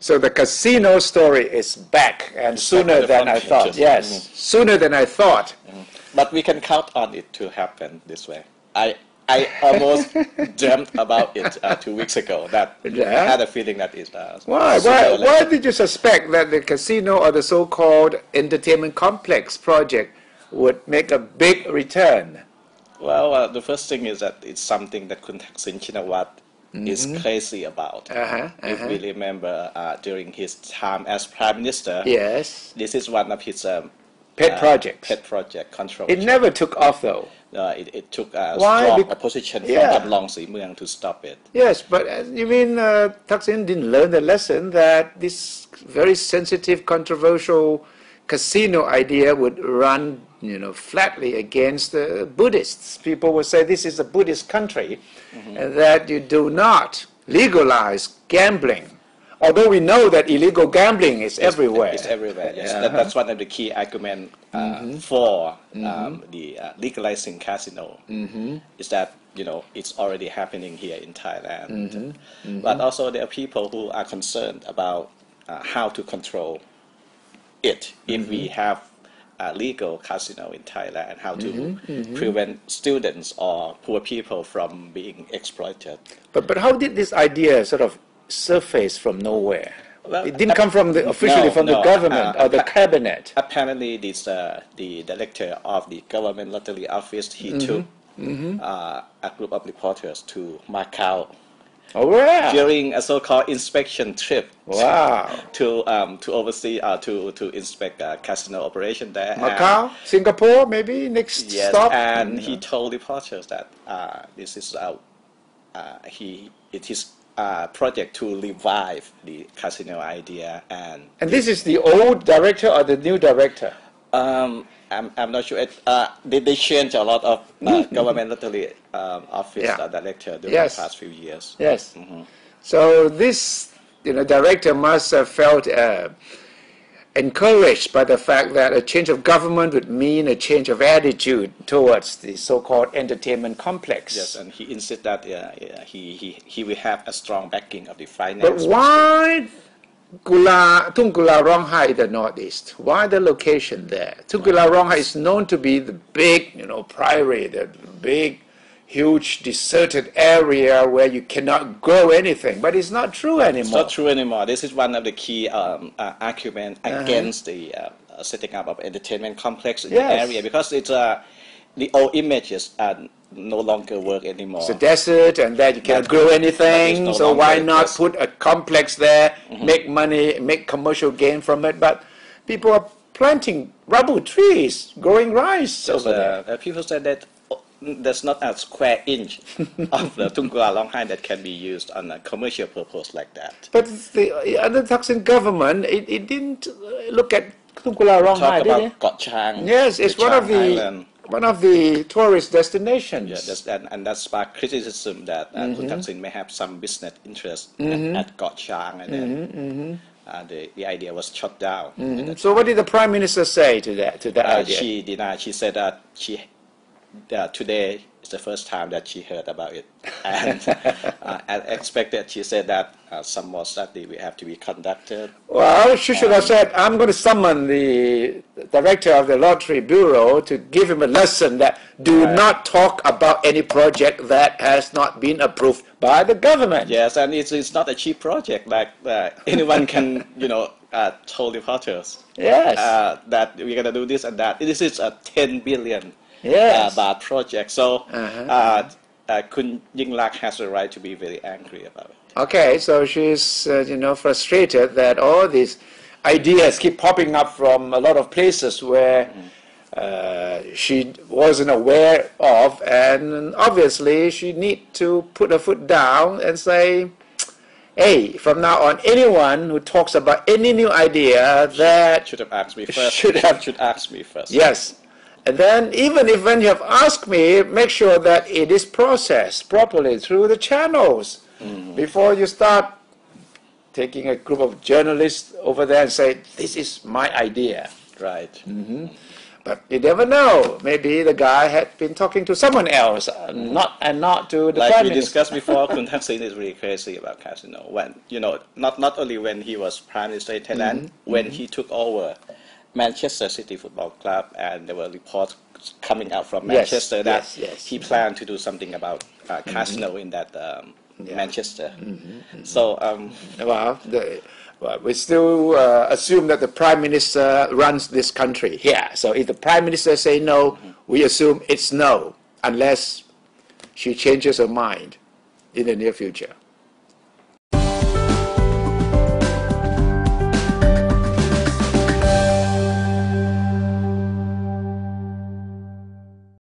So the casino story is back, and sooner than I thought. Yes, sooner than I thought. But we can count on it to happen this way. I almost dreamt about it 2 weeks ago. That I had a feeling that it. Why did you suspect that the casino or the so-called entertainment complex project would make a big return? Well, the first thing is that it's something that Kun Thaksin Shinawatra is crazy about. If we remember during his time as Prime Minister, yes, this is one of his pet projects. Pet project, controversial. It never took off though. It took a strong opposition from Jadlong Simuang to stop it. Yes, but you mean Thaksin didn't learn the lesson that this very sensitive, controversial casino idea would run, flatly against the Buddhists. People would say this is a Buddhist country, and that you do not legalize gambling. Although we know that illegal gambling is everywhere. It's everywhere, yes. That's one of the key arguments for the legalizing casino, is that, it's already happening here in Thailand. But also there are people who are concerned about how to control it if we have a legal casino in Thailand, how to prevent students or poor people from being exploited. But how did this idea sort of surface from nowhere? Well, it didn't come from officially from the government or the cabinet. Apparently, this the director of the government lottery office, he took a group of reporters to Macau during a so-called inspection trip. To oversee to inspect casino operation there. Macau, Singapore, maybe next stop. And he told reporters that this is it is project to revive the casino idea, and this is the old director or the new director? I'm not sure. They changed a lot of government lottery office director during the past few years. Yes. So this director must have felt encouraged by the fact that a change of government would mean a change of attitude towards the so-called entertainment complex. Yes, and he insisted that he will have a strong backing of the finance. But why Tung Kula Ronghai in the Northeast? Why the location there? Tung Kula Ronghai is known to be the big, prairie, the big, huge deserted area where you cannot grow anything. But it's not true anymore. It's not true anymore. This is one of the key arguments against the setting up of entertainment complex in the area, because it's the old images no longer work anymore. It's a desert, and that you cannot grow anything. So why not put a complex there, make money, make commercial gain from it? But people are planting rubber trees, growing rice over there. People said that there's not a square inch of the Tung Kula Ronghai that can be used on a commercial purpose like that. But the under Thaksin government, it didn't look at Tung Kula Ronghai, did it? Got Chang. Yes, it's one of the tourist destinations. Yeah, and that sparked criticism that Kun Thaksin may have some business interest at Got Chang, and then the idea was shut down. So what did the Prime Minister say to that idea? She denied. She said that today is the first time that she heard about it, and as expected, she said that some more study will have to be conducted. Well, she should have said, I'm going to summon the director of the Lottery Bureau to give him a lesson that do not talk about any project that has not been approved by the government. Yes, and it's not a cheap project like anyone can, told reporters. Yes. That we're going to do this and that. This is a 10 billion baht project. So Kun Yingluck has a right to be very angry about it. Okay, so she's frustrated that all these ideas keep popping up from a lot of places where she wasn't aware of, and obviously she need to put her foot down and say, hey, from now on, anyone who talks about any new idea that should have asked me first. Should ask me first. Yes. And then even if when you have asked me, make sure that it is processed properly through the channels before you start taking a group of journalists over there and say, this is my idea. Right. But you never know. Maybe the guy had been talking to someone else, not to the like prime we minister. discussed before, Kun Thaksin is really crazy about casino. When not only when he was prime minister in Thailand, when he took over Manchester City Football Club, and there were reports coming out from Manchester that he planned to do something about casino in that Manchester. So well, we still assume that the prime minister runs this country here. So if the prime minister say no, we assume it's no, unless she changes her mind in the near future.